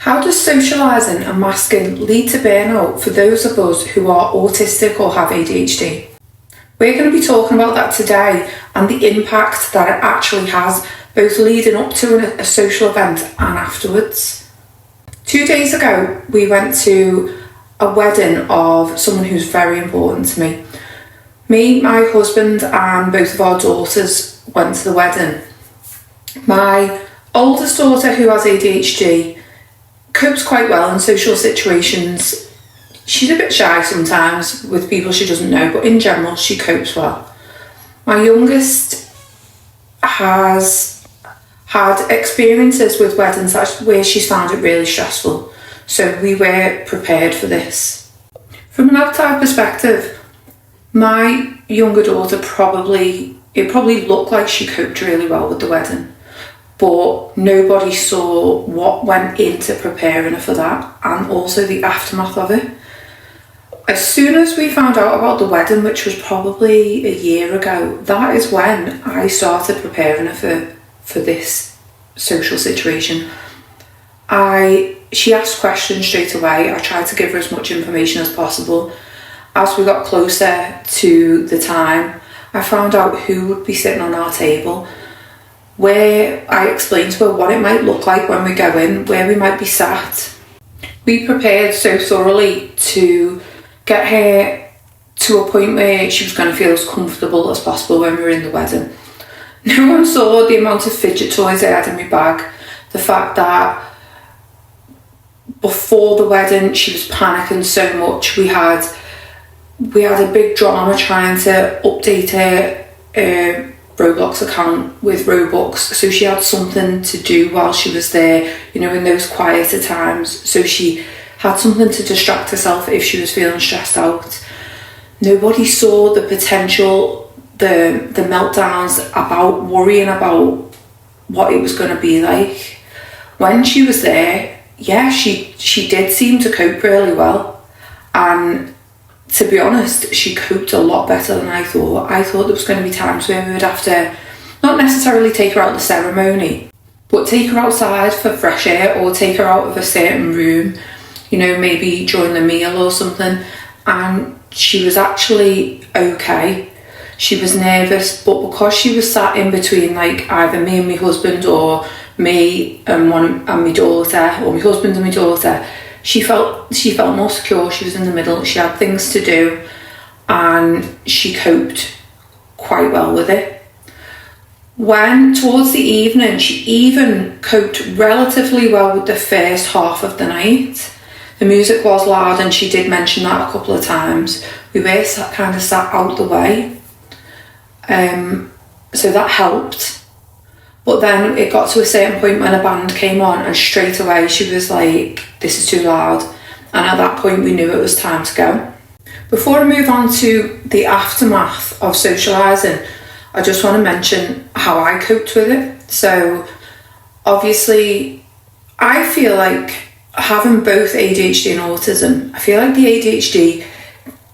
How does socialising and masking lead to burnout for those of us who are autistic or have ADHD? We're going to be talking about that today and the impact that it actually has, both leading up to a social event and afterwards. 2 days ago, we went to a wedding of someone who's very important to me. Me, my husband and both of our daughters went to the wedding. My oldest daughter, who has ADHD, copes quite well in social situations. She's a bit shy sometimes with people she doesn't know, but in general she copes well. My youngest has had experiences with weddings where she's found it really stressful, so we were prepared for this. From an outside perspective, my younger daughter probably looked like she coped really well with the wedding, but nobody saw what went into preparing her for that and also the aftermath of it. As soon as we found out about the wedding, which was probably a year ago, that is when I started preparing her for this social situation. She asked questions straight away. I tried to give her as much information as possible. As we got closer to the time, I found out who would be sitting on our table, where I explained to her what it might look like when we go in, where we might be sat. We prepared so thoroughly to get her to a point where she was going to feel as comfortable as possible when we were in the wedding. No one saw the amount of fidget toys I had in my bag, the fact that before the wedding she was panicking so much. We had a big drama trying to update her Roblox account with Robux, so she had something to do while she was there, in those quieter times, so she had something to distract herself if she was feeling stressed out. Nobody saw the potential, the meltdowns about worrying about what it was going to be like. When she was there, she did seem to cope really well, and to be honest, she coped a lot better than I thought. I thought there was going to be times where we would have to not necessarily take her out of the ceremony, but take her outside for fresh air or take her out of a certain room, maybe during the meal or something. And she was actually okay. She was nervous, but because she was sat in between either me and my husband or me and my daughter, or my husband and my daughter, she felt more secure. She was in the middle, she had things to do, and she coped quite well with it. When towards the evening, she even coped relatively well with the first half of the night. The music was loud and she did mention that a couple of times. We were kind of sat out the way, so that helped. But then it got to a certain point when a band came on and straight away she was like, this is too loud. And at that point we knew it was time to go. Before I move on to the aftermath of socialising, I just want to mention how I coped with it. So obviously I feel like having both ADHD and autism, I feel like the ADHD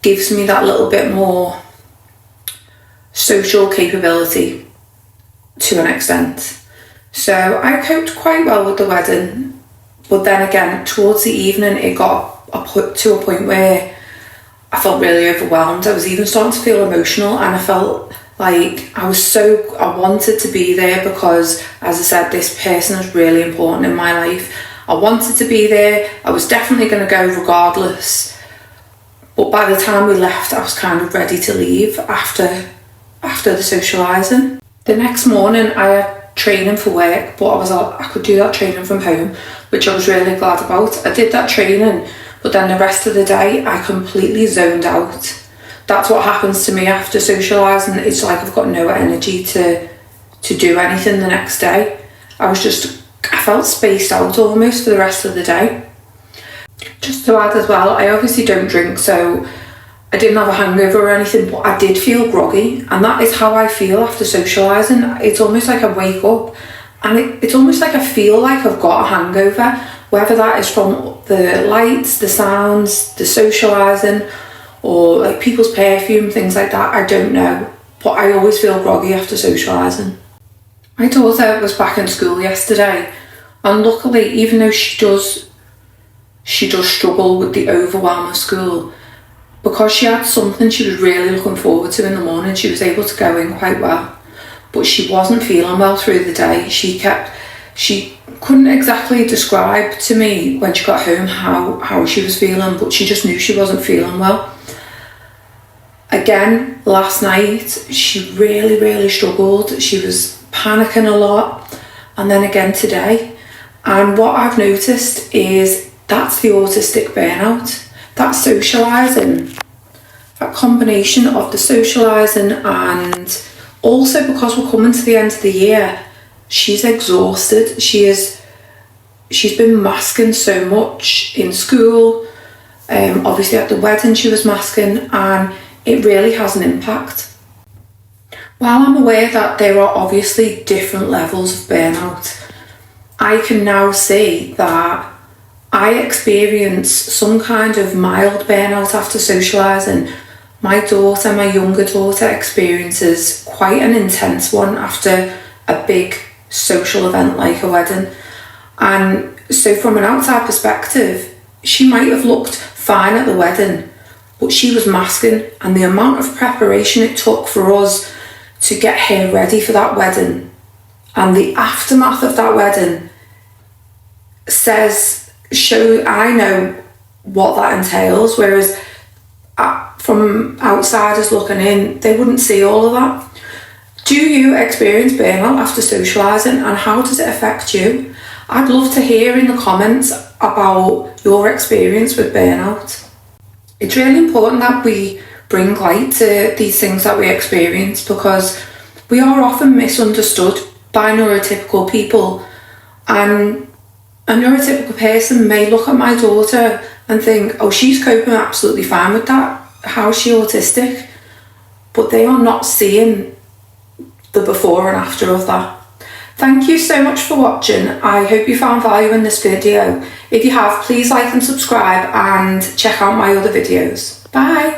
gives me that little bit more social capability to an extent. So I coped quite well with the wedding, but then again towards the evening it got to a point where I felt really overwhelmed. I was even starting to feel emotional, and I felt like I wanted to be there because, as I said, this person is really important in my life. I wanted to be there. I was definitely going to go regardless, but by the time we left I was kind of ready to leave after the socialising. The next morning I had training for work, but I could do that training from home, which I was really glad about. I did that training, but then the rest of the day I completely zoned out. That's what happens to me after socialising. It's like I've got no energy to do anything the next day. I felt spaced out almost for the rest of the day. Just to add as well, I obviously don't drink, so I didn't have a hangover or anything, but I did feel groggy, and that is how I feel after socialising. It's almost like I wake up and it's almost like I feel like I've got a hangover, whether that is from the lights, the sounds, the socialising, or like people's perfume, things like that. I don't know, but I always feel groggy after socialising. My daughter was back in school yesterday, and luckily, even though she does she does struggle with the overwhelm of school. Because she had something she was really looking forward to in the morning, she was able to go in quite well. But she wasn't feeling well through the day. She couldn't exactly describe to me when she got home how she was feeling, but she just knew she wasn't feeling well. Again, last night, she really struggled. She was panicking a lot. And then again today. And what I've noticed is that's the autistic burnout. That socialising, that combination of the socialising, and also because we're coming to the end of the year, she's exhausted. She's been masking so much in school. Obviously at the wedding she was masking, and it really has an impact. While I'm aware that there are obviously different levels of burnout, I can now see that I experience some kind of mild burnout after socialising. My younger daughter, experiences quite an intense one after a big social event like a wedding. And so from an outside perspective, she might have looked fine at the wedding, but she was masking, and the amount of preparation it took for us to get her ready for that wedding and the aftermath of that wedding I know what that entails, whereas from outsiders looking in, they wouldn't see all of that. Do you experience burnout after socialising, and how does it affect you? I'd love to hear in the comments about your experience with burnout. It's really important that we bring light to these things that we experience, because we are often misunderstood by neurotypical people, and a neurotypical person may look at my daughter and think, oh, she's coping absolutely fine with that. How's she autistic? But they are not seeing the before and after of that. Thank you so much for watching. I hope you found value in this video. If you have, please like and subscribe, and check out my other videos. Bye.